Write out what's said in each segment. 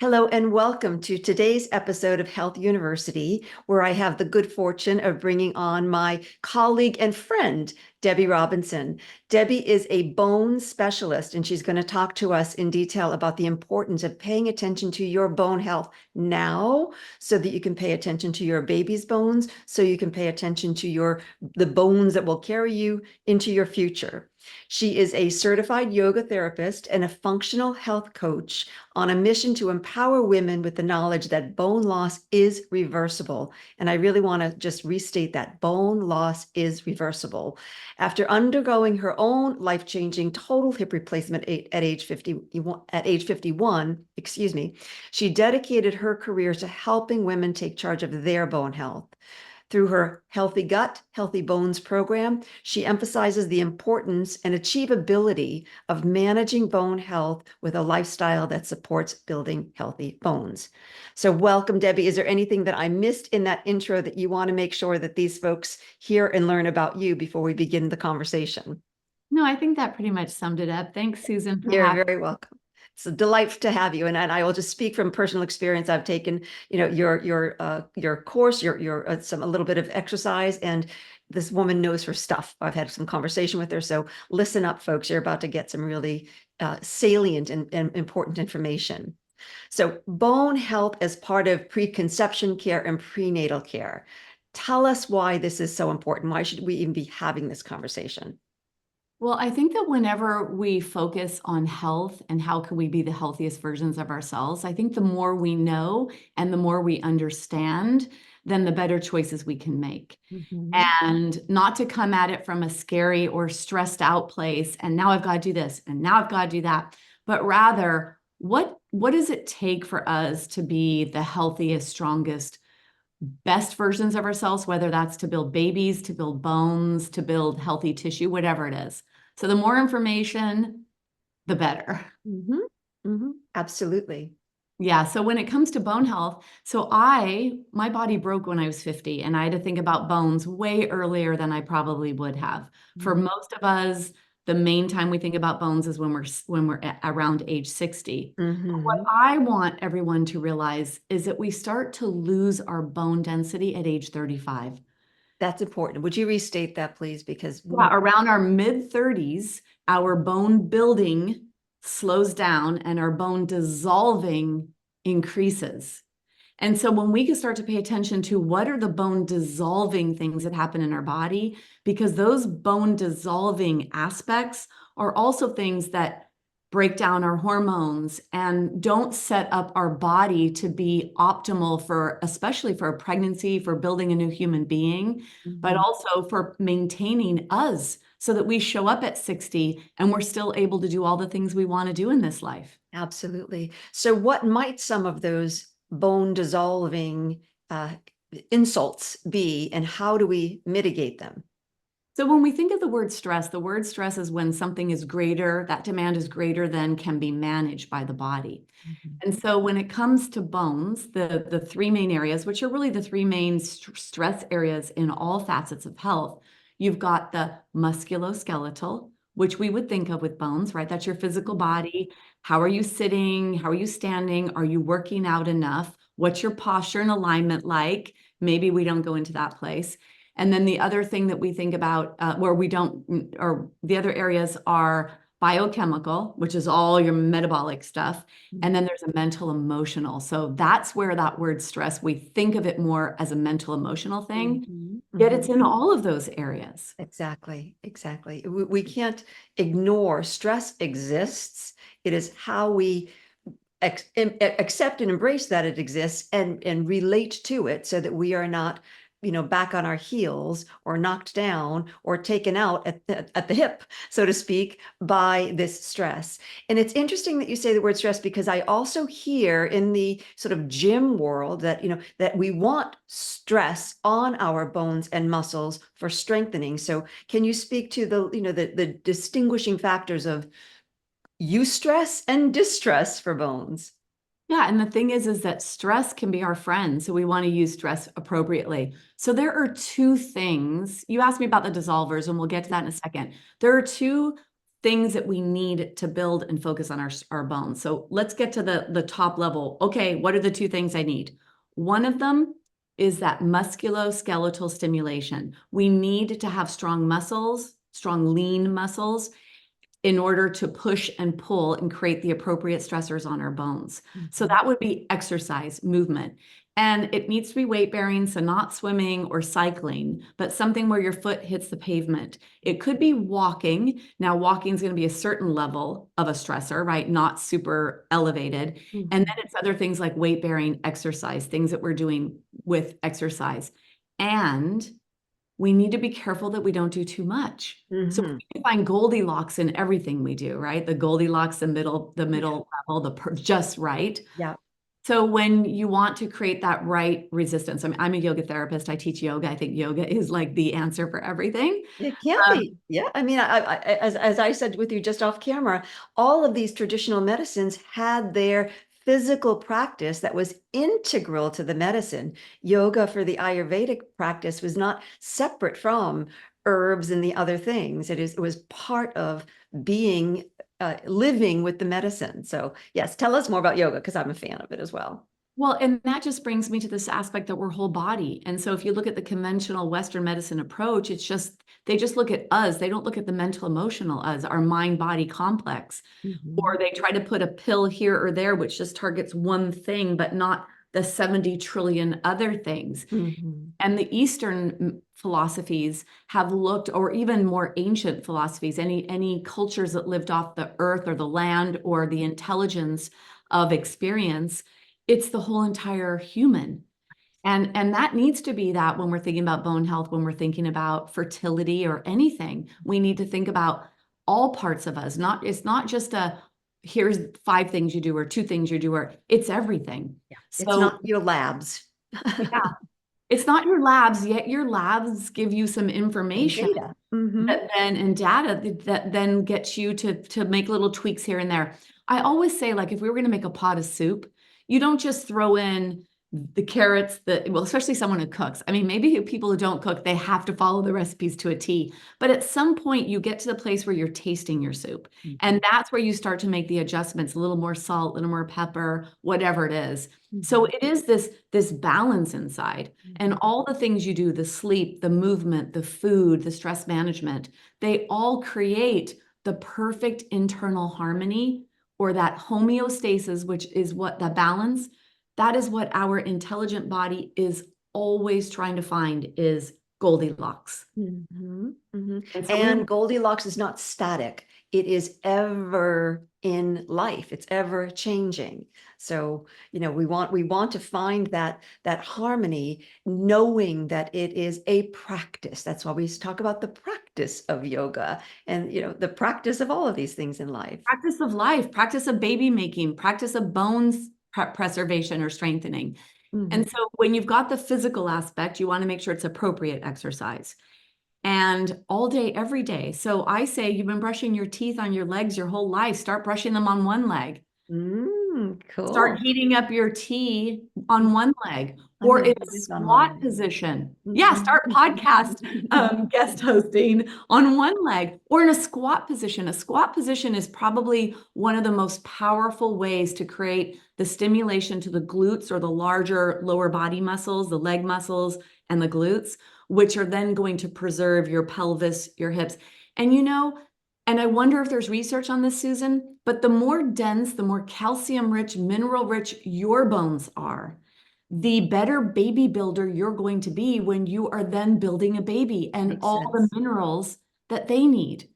Hello and welcome to today's episode of Health University, where I have the good fortune of bringing on my colleague and friend, Debi Robinson. Debi is a bone specialist, and she's going to talk to us in detail about the importance of paying attention to your bone health now so that you can pay attention to your baby's bones, so you can pay attention to the bones that will carry you into your future. She is a certified yoga therapist and a functional health coach on a mission to empower women with the knowledge that bone loss is reversible. And I really want to just restate that bone loss is reversible. After undergoing her own life-changing total hip replacement at age 51, she dedicated her career to helping women take charge of their bone health. Through her Healthy Gut, Healthy Bones program, she emphasizes the importance and achievability of managing bone health with a lifestyle that supports building healthy bones. So welcome, Debi. Is there anything that I missed in that intro that you want to make sure that these folks hear and learn about you before we begin the conversation? No, I think that pretty much summed it up. Thanks, Susan, for You're having very welcome. It's a delight to have you, and I will just speak from personal experience. I've taken, your course, a little bit of exercise, and this woman knows her stuff. I've had some conversation with her, so listen up, folks. You're about to get some really salient and important information. So, bone health as part of preconception care and prenatal care. Tell us why this is so important. Why should we even be having this conversation? Well, I think that whenever we focus on health and how can we be the healthiest versions of ourselves, I think the more we know and the more we understand, then the better choices we can make. And not to come at it from a scary or stressed out place, and now I've got to do this, and now I've got to do that, but rather, what does it take for us to be the healthiest, strongest, best versions of ourselves, whether that's to build babies, to build bones, to build healthy tissue, whatever it is. So the more information, the better. Absolutely. Yeah. So when it comes to bone health, my body broke when I was 50, and I had to think about bones way earlier than I probably would have. For most of us, the main time we think about bones is when we're around age 60. What I want everyone to realize is that we start to lose our bone density at age 35. That's important. Would you restate that, please? Because Yeah, around our mid 30s, our bone building slows down and our bone dissolving increases. And so when we can start to pay attention to what are the bone dissolving things that happen in our body, because those bone dissolving aspects are also things that break down our hormones and don't set up our body to be optimal for, especially for a pregnancy, for building a new human being, but also for maintaining us so that we show up at 60 and we're still able to do all the things we want to do in this life. Absolutely. So what might some of those bone dissolving insults be, and how do we mitigate them? So when we think of the word stress is when something is greater, that demand is greater than can be managed by the body. And so when it comes to bones, the three main areas, which are really the three main stress areas in all facets of health, you've got the musculoskeletal, which we would think of with bones, right? That's your physical body. How are you sitting? How are you standing? Are you working out enough? What's your posture and alignment like? Maybe we don't go into that place. And then the other thing that we think about where we don't, or the other areas are biochemical, which is all your metabolic stuff. And then there's a mental emotional. So that's where that word stress, we think of it more as a mental emotional thing, yet it's in all of those areas. Exactly. Exactly. We can't ignore stress exists. It is how we accept and embrace that it exists and relate to it so that we are not back on our heels or knocked down or taken out at the hip, so to speak, by this stress. And it's interesting that you say the word stress, because I also hear in the sort of gym world that we want stress on our bones and muscles for strengthening. So can you speak to the distinguishing factors of eustress and distress for bones? Yeah, and the thing is that stress can be our friend, so we want to use stress appropriately. So there are two things. You asked me about the dissolvers, and we'll get to that in a second. There are two things that we need to build and focus on our bones. So let's get to the top level. Okay, what are the two things I need? One of them is that musculoskeletal stimulation. We need to have strong muscles, strong lean muscles, in order to push and pull and create the appropriate stressors on our bones. So that would be exercise, movement. And it needs to be weight bearing, so not swimming or cycling, but something where your foot hits the pavement. It could be walking. Now, walking is going to be a certain level of a stressor, right? Not super elevated. And then it's other things like weight bearing exercise, things that we're doing with exercise. And we need to be careful that we don't do too much. So we can find Goldilocks in everything we do, right? The Goldilocks, the middle level, just right. Yeah. So when you want to create that right resistance, I mean, I'm a yoga therapist. I teach yoga. I think yoga is like the answer for everything. It can be. Yeah. I mean, as I said with you just off camera, all of these traditional medicines had their physical practice that was integral to the medicine. Yoga for the Ayurvedic practice was not separate from herbs and the other things. It was part of being living with the medicine. So yes, tell us more about yoga because I'm a fan of it as well. Well, and that just brings me to this aspect that we're whole body. And so if you look at the conventional Western medicine approach, they just look at us. They don't look at the mental emotional us, our mind body complex. Or they try to put a pill here or there, which just targets one thing, but not the 70 trillion other things. And the Eastern philosophies have looked, or even more ancient philosophies, any cultures that lived off the earth or the land or the intelligence of experience, it's the whole entire human. And that needs to be that when we're thinking about bone health, when we're thinking about fertility or anything, we need to think about all parts of us. It's not just here's 5 things you do or 2 things you do, or it's everything. Yeah. So it's not your labs. yeah, it's not your labs, yet your labs give you some information Data. that then gets you to make little tweaks here and there. I always say, like, if we were going to make a pot of soup, you don't just throw in the carrots, especially someone who cooks. I mean, maybe people who don't cook, they have to follow the recipes to a T. But at some point, you get to the place where you're tasting your soup. And that's where you start to make the adjustments, a little more salt, a little more pepper, whatever it is. So it is this balance inside. And all the things you do, the sleep, the movement, the food, the stress management, they all create the perfect internal harmony, or that homeostasis, which is what the balance. That is what our intelligent body is always trying to find, is Goldilocks. And Goldilocks is not static. It is ever in life. It's ever changing. So, we want to find that harmony, knowing that it is a practice. That's why we talk about the practice of yoga and, the practice of all of these things in life. Practice of life, practice of baby making, practice of bones preservation or strengthening. And so when you've got the physical aspect, you want to make sure it's appropriate exercise. And all day, every day. So I say, you've been brushing your teeth on your legs your whole life. Start brushing them on one leg. Cool. Start heating up your tea on one leg, or in a squat position. Yeah, start podcast guest hosting on one leg, or in a squat position. A squat position is probably one of the most powerful ways to create the stimulation to the glutes, or the larger lower body muscles, the leg muscles and the glutes, which are then going to preserve your pelvis, your hips. And I wonder if there's research on this, Susan, but the more dense, the more calcium rich, mineral rich your bones are, the better baby builder you're going to be when you are then building a baby, and Makes all sense. the minerals that they need.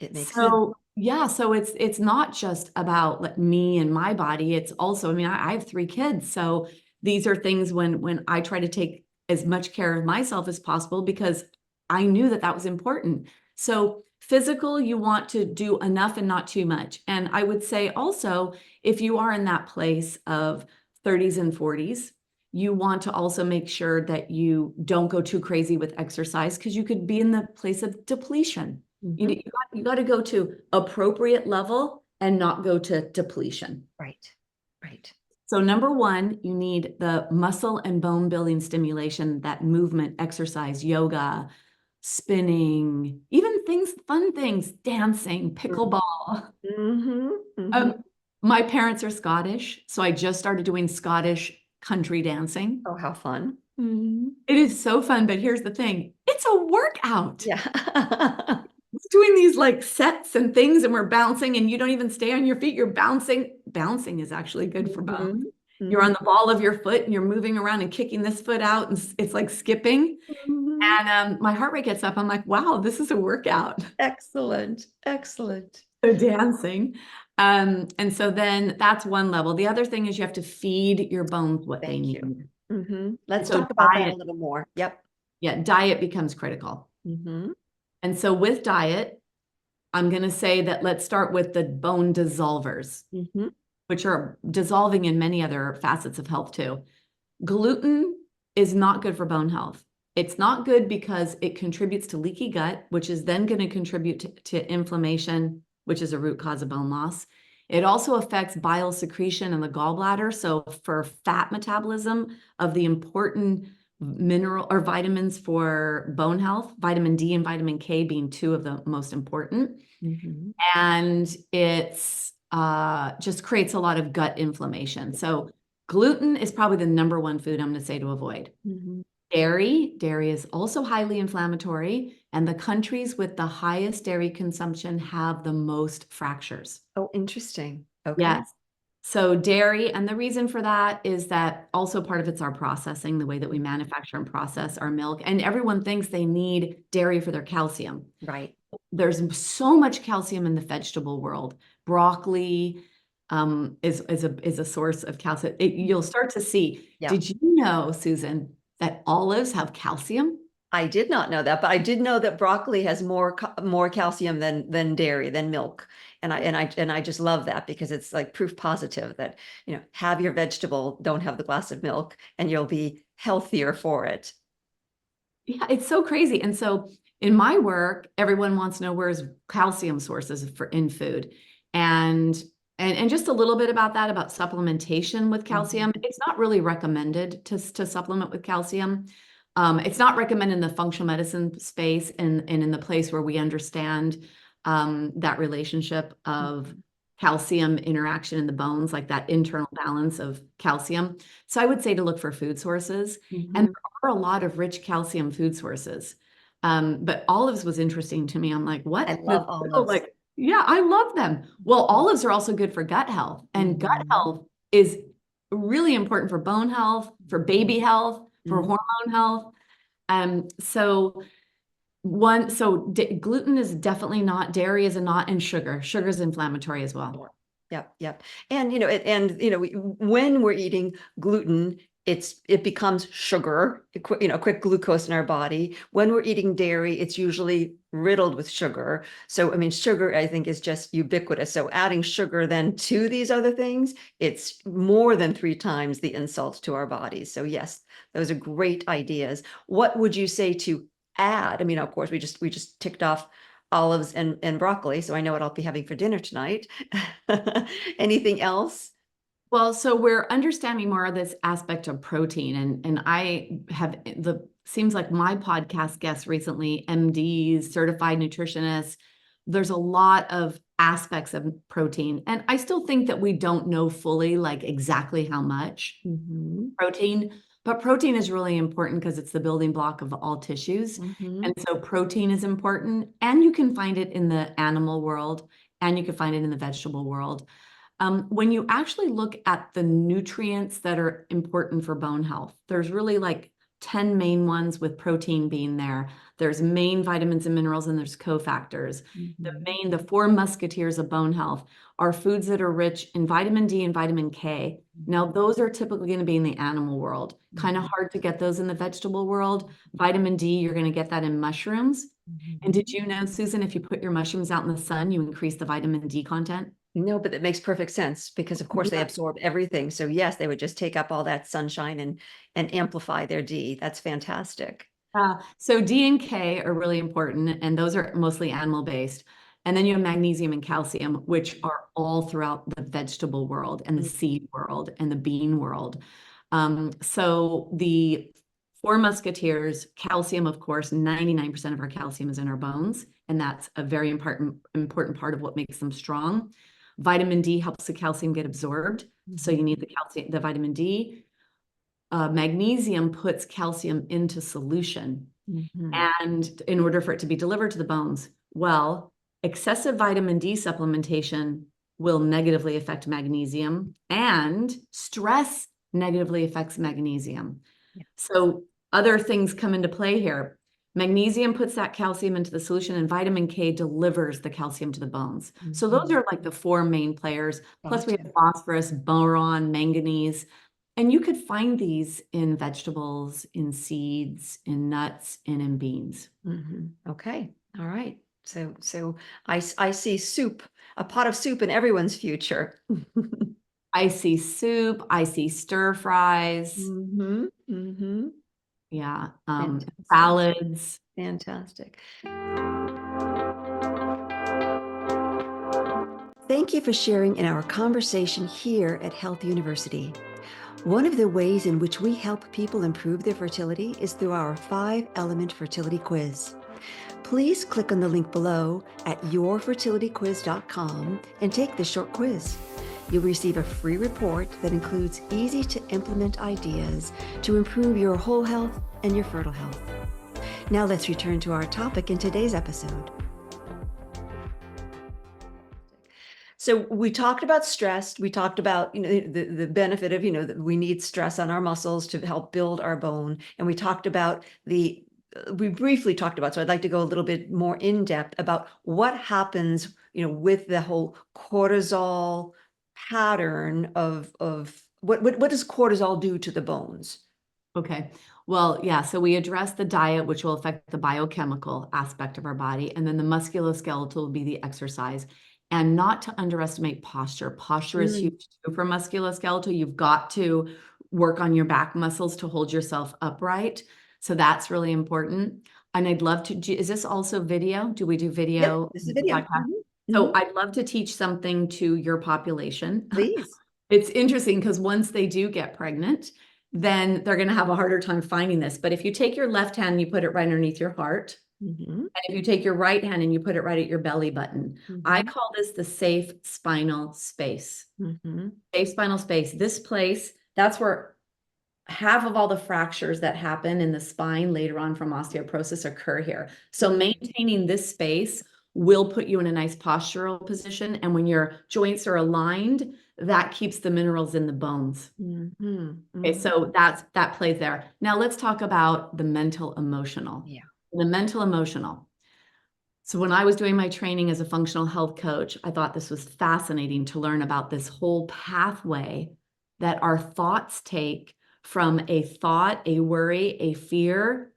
It makes sense. Yeah, so it's not just about me and my body. It's also, I mean, I have 3 kids. So these are things when I try to take as much care of myself as possible, because I knew that was important. So physical, you want to do enough and not too much. And I would say also, if you are in that place of 30s and 40s, you want to also make sure that you don't go too crazy with exercise, because you could be in the place of depletion. You got to go to appropriate level and not go to depletion. Right. So number 1, you need the muscle and bone building stimulation, that movement, exercise, yoga, spinning, even things, fun things, dancing, pickleball. Mm-hmm. Mm-hmm. Um, my parents are Scottish, so I just started doing Scottish country dancing. Oh, how fun. Mm-hmm. It is so fun, but here's the thing, it's a workout. Yeah. Doing these like sets and things, and we're bouncing, and you don't even stay on your feet, you're bouncing. Bouncing is actually good for bones. Mm-hmm. You're on the ball of your foot and you're moving around and kicking this foot out, and it's like skipping. Mm-hmm. And my heart rate gets up. I'm like, wow, this is a workout. Excellent. Excellent. So dancing. And so then that's one level. The other thing is you have to feed your bones what they Thank need. you. Mm-hmm. Let's So talk about that a diet, little more. Yep. yeah, diet becomes critical. Mm-hmm. And so with diet, I'm going to say that let's start with the bone dissolvers, Mm-hmm. which are dissolving in many other facets of health too. Gluten is not good for bone health. It's not good because it contributes to leaky gut, which is then going to contribute to inflammation, which is a root cause of bone loss. It also affects bile secretion in the gallbladder. So for fat metabolism of the important mineral or vitamins for bone health, vitamin D and vitamin K being two of the most important. Mm-hmm. And it's just creates a lot of gut inflammation. So gluten is probably the number one food I'm going to say to avoid. Mm-hmm. Dairy is also highly inflammatory, and the countries with the highest dairy consumption have the most fractures. Oh, interesting. Okay. Yes. So dairy, and the reason for that is that also part of it's our processing, the way that we manufacture and process our milk. And everyone thinks they need dairy for their calcium. Right. There's so much calcium in the vegetable world. Broccoli is a source of calcium. You'll start to see. Yeah. Did you know, Susan, that olives have calcium? I did not know that, but I did know that broccoli has more calcium than dairy, than milk. And I just love that because it's like proof positive that, have your vegetable, don't have the glass of milk, and you'll be healthier for it. Yeah, it's so crazy. And so in my work, everyone wants to know where's calcium sources in food. And just a little bit about that, about supplementation with calcium. It's not really recommended to supplement with calcium. It's not recommended in the functional medicine space and in the place where we understand that relationship of calcium interaction in the bones, like that internal balance of calcium. So I would say to look for food sources. And there are a lot of rich calcium food sources. But olives was interesting to me. I'm like, what? I love olives. Like, yeah, I love them. Well, olives are also good for gut health, and gut health is really important for bone health, for baby health, for hormone health. So gluten is definitely not, dairy is a not, and sugar. Sugar is inflammatory as well. Yep, yep. And when we're eating gluten, it becomes sugar, quick glucose in our body. When we're eating dairy, it's usually riddled with sugar. So, I mean, sugar, I think, is just ubiquitous. So adding sugar then to these other things, it's more than 3 times the insult to our bodies. So yes, those are great ideas. What would you say to add? I mean, of course, we just ticked off olives and broccoli, so I know what I'll be having for dinner tonight. Anything else? Well, so we're understanding more of this aspect of protein, and I have seems like my podcast guests recently, MDs, certified nutritionists, there's a lot of aspects of protein, and I still think that we don't know fully like exactly how much protein, but protein is really important because it's the building block of all tissues. And so protein is important, and you can find it in the animal world, and you can find it in the vegetable world. When you actually look at the nutrients that are important for bone health, there's really like 10 main ones, with protein being there. There's main vitamins and minerals, and there's cofactors. The 4 musketeers of bone health are foods that are rich in vitamin D and vitamin K. Now, those are typically going to be in the animal world. Kind of hard to get those in the vegetable world. Vitamin D, you're going to get that in mushrooms. And did you know, Susan, if you put your mushrooms out in the sun, you increase the vitamin D content? No, but that makes perfect sense because, of course, they absorb everything. So yes, they would just take up all that sunshine and amplify their D. That's fantastic. So D and K are really important, and those are mostly animal-based. And then you have magnesium and calcium, which are all throughout the vegetable world and the seed world and the bean world. So the Four Musketeers, calcium, of course, 99% of our calcium is in our bones, and that's a very important part of what makes them strong. Vitamin D helps the calcium get absorbed, so you need the vitamin D. Magnesium puts calcium into solution, and in order for it to be delivered to the bones, well, excessive vitamin D supplementation will negatively affect magnesium, and stress negatively affects magnesium. So other things come into play here. Magnesium puts that calcium into the solution, and vitamin K delivers the calcium to the bones. So those are like the four main players. Plus we have phosphorus, boron, manganese, and you could find these in vegetables, in seeds, in nuts, and in beans. Okay. All right. So I see soup, a pot of soup in everyone's future. I see soup, I see stir fries. Yeah. Salads. Fantastic. Thank you for sharing in our conversation here at Health University. One of the ways in which we help people improve their fertility is through our 5-element fertility quiz. Please click on the link below at yourfertilityquiz.com and take this short quiz. You'll receive a free report that includes easy-to-implement ideas to improve your whole health and your fertile health. Now let's return to our topic in today's episode. So we talked about stress. We talked about, the benefit of, that we need stress on our muscles to help build our bone. And we talked about we briefly talked about, so I'd like to go a little bit more in depth about what happens, with the whole cortisol pattern of what does cortisol do to the bones? Okay. Well, yeah. So we address the diet, which will affect the biochemical aspect of our body. And then the musculoskeletal will be the exercise. And not to underestimate posture. Posture is huge too for musculoskeletal. You've got to work on your back muscles to hold yourself upright. So that's really important. And I'd love to, is this also video? Do we do video? Yep, this is video. So I'd love to teach something to your population. Please. It's interesting because once they do get pregnant, then they're going to have a harder time finding this. But if you take your left hand and you put it right underneath your heart, and if you take your right hand and you put it right at your belly button, I call this the safe spinal space. Safe spinal space. This place, that's where half of all the fractures that happen in the spine later on from osteoporosis occur here. So maintaining this space will put you in a nice postural position. And when your joints are aligned, that keeps the minerals in the bones. Okay, so that plays there. Now let's talk about the mental emotional. The mental emotional. So when I was doing my training as a functional health coach, I thought this was fascinating to learn about this whole pathway that our thoughts take from a thought, a worry, a fear,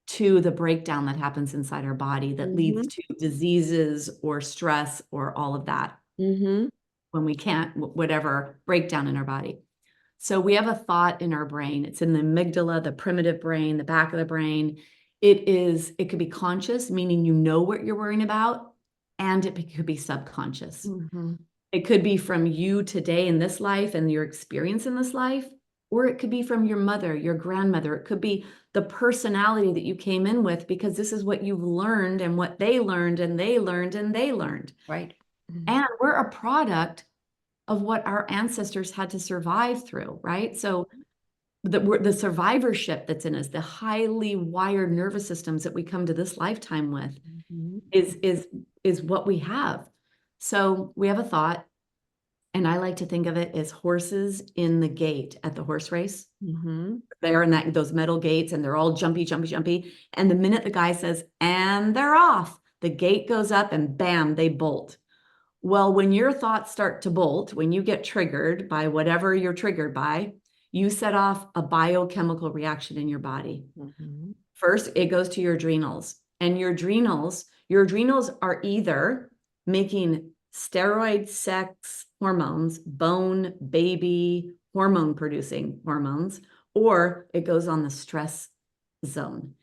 to the breakdown that happens inside our body that leads to diseases or stress or all of that. When we can't, whatever, breakdown in our body. So we have a thought in our brain. It's in the amygdala, the primitive brain, the back of the brain. It could be conscious, meaning you know what you're worrying about, and it could be subconscious. It could be from you today in this life and your experience in this life, or it could be from your mother, your grandmother. It could be the personality that you came in with because this is what you've learned and what they learned and they learned and they learned. Right. And we're a product of what our ancestors had to survive through, right? So the survivorship that's in us, the highly wired nervous systems that we come to this lifetime with is what we have. So we have a thought, and I like to think of it as horses in the gate at the horse race. They're in those metal gates, and they're all jumpy, jumpy, jumpy. And the minute the guy says, and they're off, the gate goes up and bam, they bolt. Well, when your thoughts start to bolt, when you get triggered by whatever you're triggered by, you set off a biochemical reaction in your body. First, it goes to your adrenals. And your adrenals are either making steroid sex hormones, bone, baby, hormone producing hormones, or it goes on the stress zone.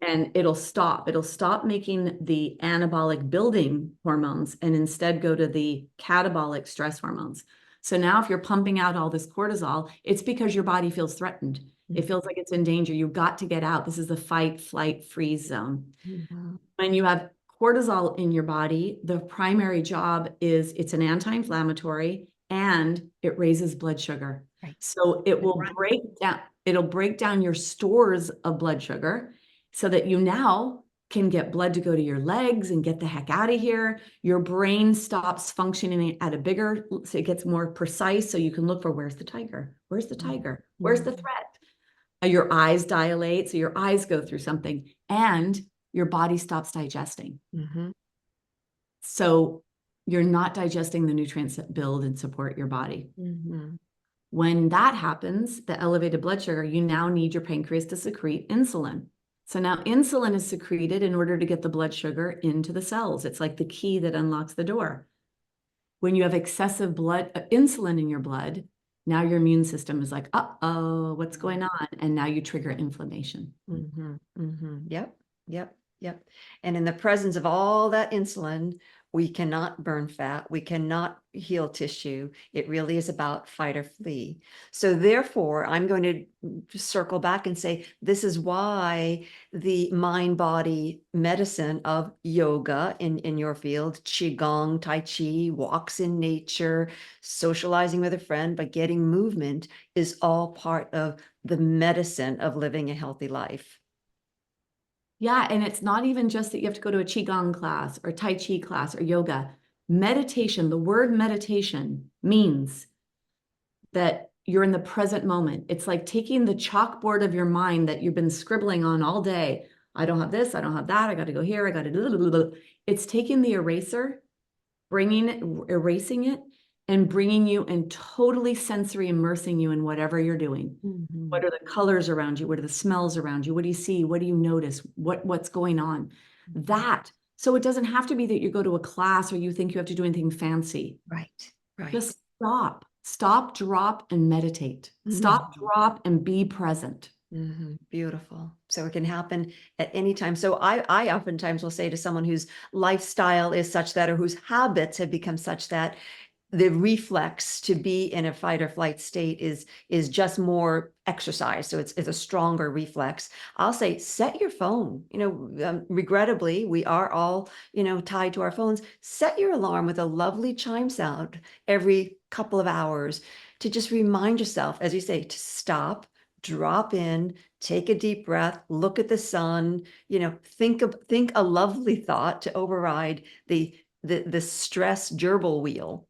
And it'll stop making the anabolic building hormones and instead go to the catabolic stress hormones. So now if you're pumping out all this cortisol, it's because your body feels threatened. It feels like it's in danger. You've got to get out. This is the fight, flight, freeze zone. Mhm. When you have cortisol in your body, the primary job is it's an anti-inflammatory and it raises blood sugar. Right. So it'll break down your stores of blood sugar so that you now can get blood to go to your legs and get the heck out of here. Your brain stops functioning at a bigger, so it gets more precise. So you can look for where's the tiger? Where's the tiger? Where's the threat? Your eyes dilate, so your eyes go through something, and your body stops digesting. Mhm. So you're not digesting the nutrients that build and support your body. Mhm. When that happens, the elevated blood sugar, you now need your pancreas to secrete insulin. So now insulin is secreted in order to get the blood sugar into the cells. It's like the key that unlocks the door. When you have excessive insulin in your blood, now your immune system is like, uh-oh, what's going on? And now you trigger inflammation. Mhm. Mhm. Yep. Yep. Yep. And in the presence of all that insulin, we cannot burn fat. We cannot heal tissue. It really is about fight or flee. So therefore, I'm going to circle back and say, this is why the mind-body medicine of yoga in your field, Qigong, Tai Chi, walks in nature, socializing with a friend, but getting movement is all part of the medicine of living a healthy life. Yeah, and it's not even just that you have to go to a Qigong class or Tai Chi class or yoga. Meditation, the word meditation means that you're in the present moment. It's like taking the chalkboard of your mind that you've been scribbling on all day. I don't have this, I don't have that, I got to go here, I got to do. It's taking the eraser, erasing it, and bringing you and totally sensory immersing you in whatever you're doing. Mhm. What are the colors around you? What are the smells around you? What do you see? What do you notice? What's going on? That. So it doesn't have to be that you go to a class or you think you have to do anything fancy. Right, right. Just stop, drop, and meditate. Stop, Mhm. drop, and be present. Mhm. Beautiful. So it can happen at any time. So I oftentimes will say to someone whose lifestyle is such that, or whose habits have become such that the reflex to be in a fight or flight state is just more exercise. So it's a stronger reflex. I'll say, set your phone. Regrettably, we are all, tied to our phones. Set your alarm with a lovely chime sound every couple of hours to just remind yourself, as you say, to stop, drop in, take a deep breath, look at the sun, think a lovely thought to override the stress gerbil wheel.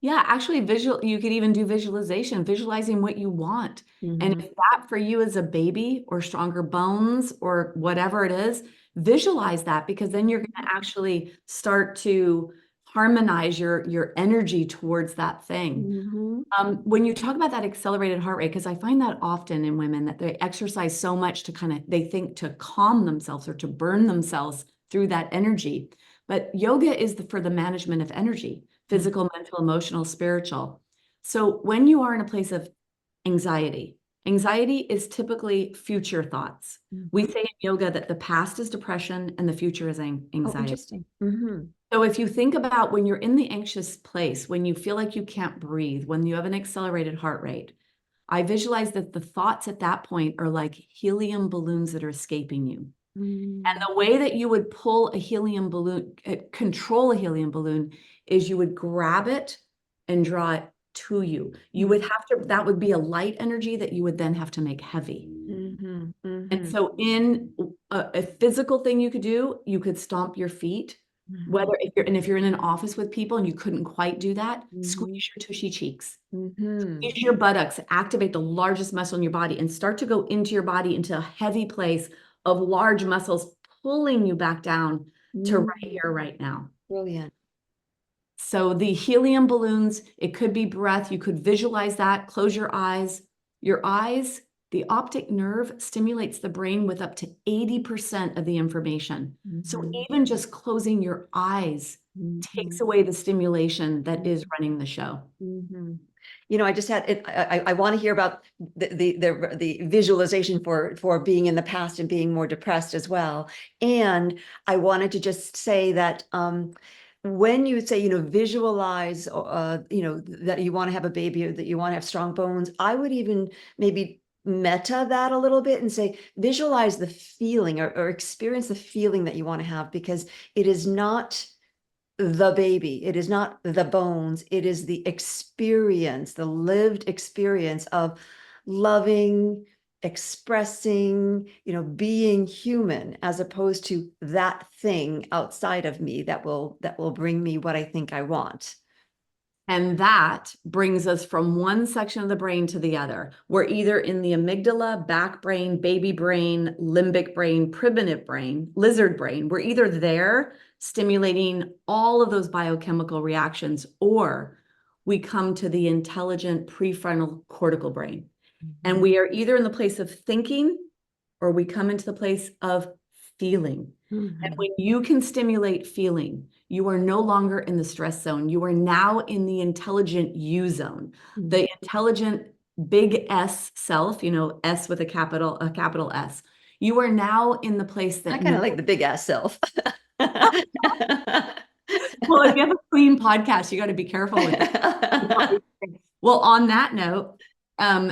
Yeah, actually, you could even do visualization, visualizing what you want. And Mhm. if that for you is a baby or stronger bones or whatever it is, visualize that, because then you're going to actually start to harmonize your energy towards that thing. Mhm. When you talk about that accelerated heart rate, because I find that often in women that they exercise so much they think to calm themselves or to burn themselves through that energy. But yoga is for the management of energy, physical, mental, emotional, spiritual. So when you are in a place of anxiety, anxiety is typically future thoughts. We Mhm. say in yoga that the past is depression and the future is Oh, anxiety. interesting. Mhm. So if you think about when you're in the anxious place, when you feel like you can't breathe, when you have an accelerated heart rate, I visualize that the thoughts at that point are like helium balloons that are escaping you. And Mm. the way that you would pull a helium balloon, control a helium balloon, is you would grab it and draw it to you. You would have to, that would be a light energy that you would then have to make heavy. Mhm. And Mhm. so in a physical thing you could do, you could stomp your feet. Mhm. If you're in an office with people and you couldn't quite do that, Mhm. squeeze your tushy cheeks. Mhm. Squeeze your buttocks, activate the largest muscle in your body, and start to go into your body into a heavy place of large muscles pulling you back down to right Mhm. here, right now. Brilliant. So the helium balloons, it could be breath. You could visualize that. Close your eyes. Your eyes, the optic nerve stimulates the brain with up to 80% of the information. So Mhm. even just closing your eyes takes Mhm. away the stimulation that is running the show. Mhm. I just had it. I want to hear about the visualization for being in the past and being more depressed as well. And I wanted to just say that when you say, visualize, that you want to have a baby or that you want to have strong bones, I would even maybe meta that a little bit and say, visualize the feeling or experience the feeling that you want to have, because it is not the baby, it is not the bones, it is the experience, the lived experience of loving, expressing, being human, as opposed to that thing outside of me that will bring me what I think I want. And that brings us from one section of the brain to the other. We're either in the amygdala, back brain, baby brain, limbic brain, primitive brain, lizard brain. We're either there stimulating all of those biochemical reactions, or we come to the intelligent prefrontal cortical brain. And we are either in the place of thinking, or we come into the place of feeling. And when you can stimulate feeling, you are no longer in the stress zone. You are now in the intelligent you zone, the intelligent big S self, S with a capital S. You are now in the place that I kind of like the big ass self. Well, if you have a clean podcast, you got to be careful with it. Well, on that note,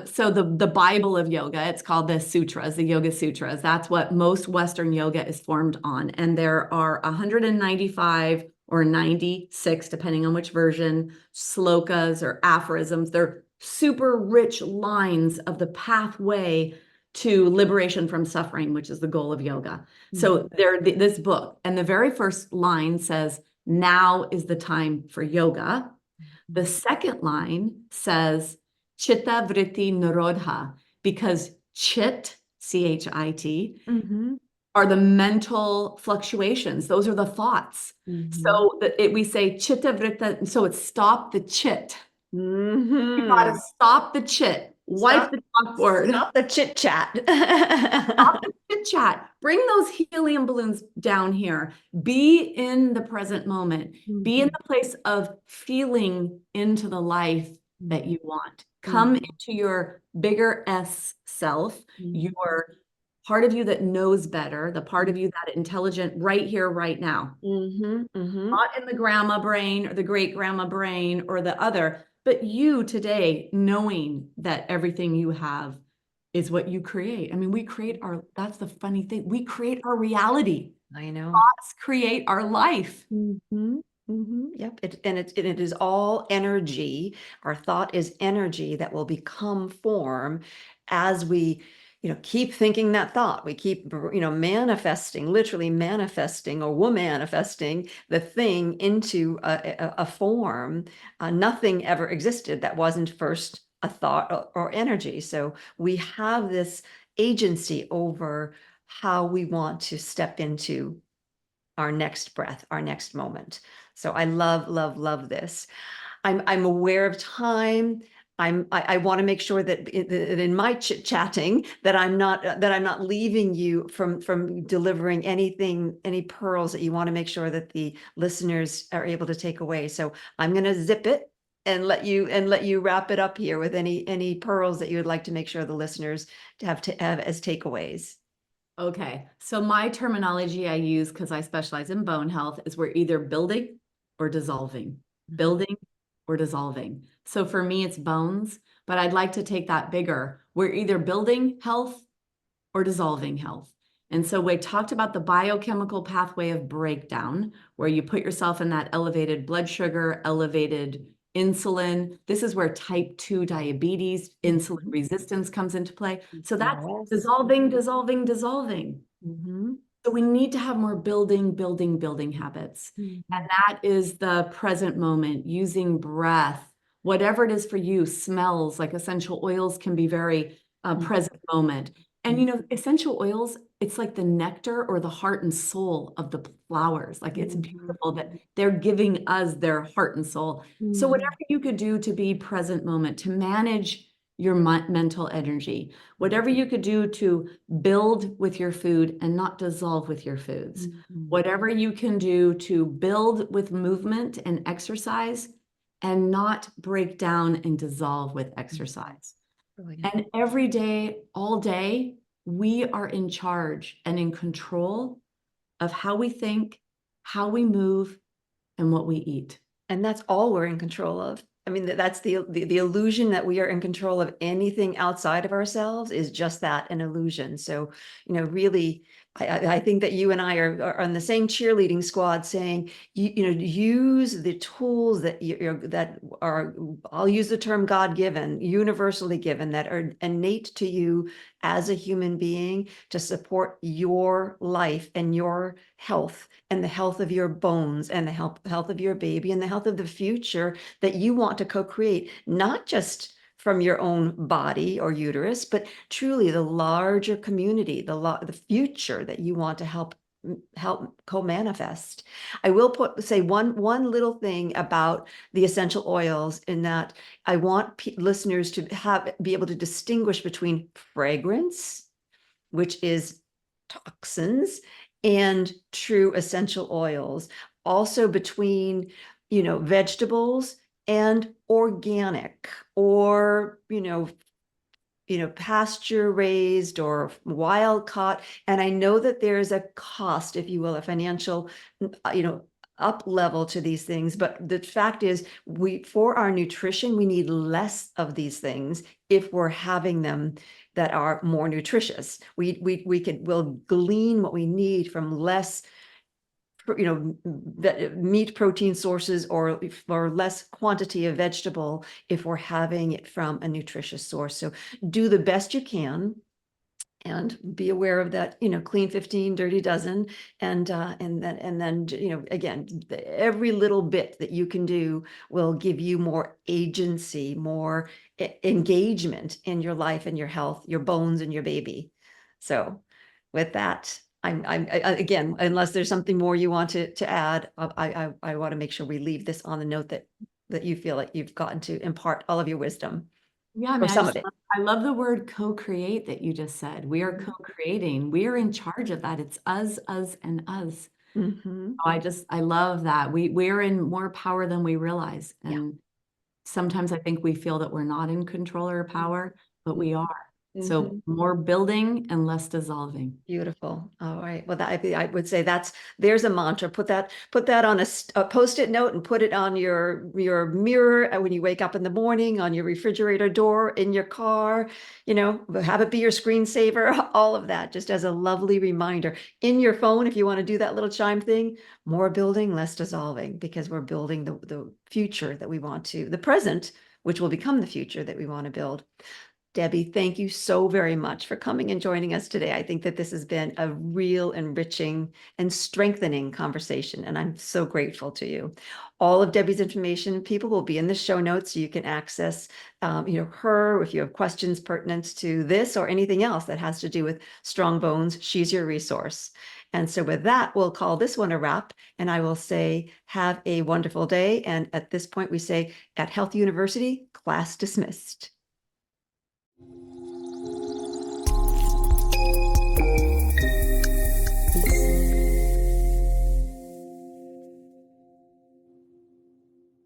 so the Bible of yoga, it's called the sutras, the Yoga Sutras. That's what most Western yoga is formed on. And there are 195 or 96, depending on which version, slokas or aphorisms. They're super rich lines of the pathway to liberation from suffering, which is the goal of yoga. So this book, and the very first line says, "Now is the time for yoga." The second line says, "Chitta vritti nirodha," because chit, C-H-I-T, are the mental fluctuations. Those are the thoughts. So we say chitta vritta, so it's stop the chit. You gotta stop the chit. Wipe the chalkboard. Stop the chit chat. Stop the chit chat. Bring those helium balloons down here. Be in the present moment. Be in the place of feeling into the life that you want. Come into your bigger S self, your part of you that knows better, the part of you that intelligent right here, right now. Not in the grandma brain or the great grandma brain or the other, but you today, knowing that everything you have is what you create. I mean, that's the funny thing. We create our reality. I know. Thoughts create our life. Yep. It is all energy. Our thought is energy that will become form as we, keep thinking that thought. We keep, manifesting, literally manifesting, or we're manifesting the thing into a form. Nothing ever existed that wasn't first a thought or energy. So we have this agency over how we want to step into our next breath, our next moment. So I love, love, love this. I'm aware of time. I want to make sure that in my chit-chatting that I'm not leaving you from delivering any pearls that you want to make sure that the listeners are able to take away. So I'm going to zip it and let you wrap it up here with any pearls that you would like to make sure the listeners have as takeaways. Okay, so my terminology I use, because I specialize in bone health, is we're either building or dissolving, building or dissolving. So for me, it's bones, but I'd like to take that bigger. We're either building health or dissolving health. And so we talked about the biochemical pathway of breakdown, where you put yourself in that elevated blood sugar, elevated insulin. This is where type 2 diabetes, insulin resistance comes into play. So that's dissolving, dissolving, dissolving. So we need to have more building habits. And that is the present moment, using breath, whatever it is for you. Smells, like essential oils, can be very present moment. And essential oils, it's like the nectar or the heart and soul of the flowers. Like, it's beautiful that they're giving us their heart and soul. So whatever you could do to be present moment, to manage your mental energy, whatever you could do to build with your food and not dissolve with your foods, whatever you can do to build with movement and exercise and not break down and dissolve with exercise. And every day, all day, we are in charge and in control of how we think, how we move, and what we eat. And that's all we're in control of. I mean, that's the illusion that we are in control of anything outside of ourselves is just that, an illusion. So, really, I think that you and I are on the same cheerleading squad saying, use the tools that are, I'll use the term God-given, universally given, that are innate to you as a human being to support your life and your health and the health of your bones and the health of your baby and the health of the future that you want to co-create, not just from your own body or uterus, but truly the larger community, the future that you want to help co-manifest. I will say one little thing about the essential oils, in that I want listeners to be able to distinguish between fragrance, which is toxins, and true essential oils. Also between, vegetables and organic, or, pasture raised or wild caught. And I know that there is a cost, if you will, a financial, up level to these things. But the fact is, for our nutrition, we need less of these things if we're having them that are more nutritious. We'll glean what we need from less, meat protein sources, or less quantity of vegetable if we're having it from a nutritious source. So do the best you can, and be aware of that, clean 15, dirty dozen. And then, again, every little bit that you can do will give you more agency, more engagement in your life and your health, your bones and your baby. So with that, again, unless there's something more you want to add, I want to make sure we leave this on the note that you feel like you've gotten to impart all of your wisdom, Yeah, I or mean, some of it. I love the word co-create that you just said. We are co-creating. We are in charge of that. It's us, and us. Mm-hmm. I love that. We're in more power than we realize. Yeah. And sometimes I think we feel that we're not in control or power, but we are. So Mm-hmm. more building and less dissolving. Beautiful. All right. Well, I would say there's a mantra. Put that on a Post-it note and put it on your mirror when you wake up in the morning, on your refrigerator door, in your car, have it be your screensaver, all of that, just as a lovely reminder. In your phone, if you want to do that little chime thing, more building, less dissolving, because we're building the future that we want to, the present, which will become the future that we want to build. Debi, thank you so very much for coming and joining us today. I think that this has been a real enriching and strengthening conversation, and I'm so grateful to you. All of Debi's information, people, will be in the show notes, so you can access, her if you have questions pertinent to this or anything else that has to do with strong bones. She's your resource. And so with that, we'll call this one a wrap, and I will say, have a wonderful day. And at this point, we say, at Health University, class dismissed.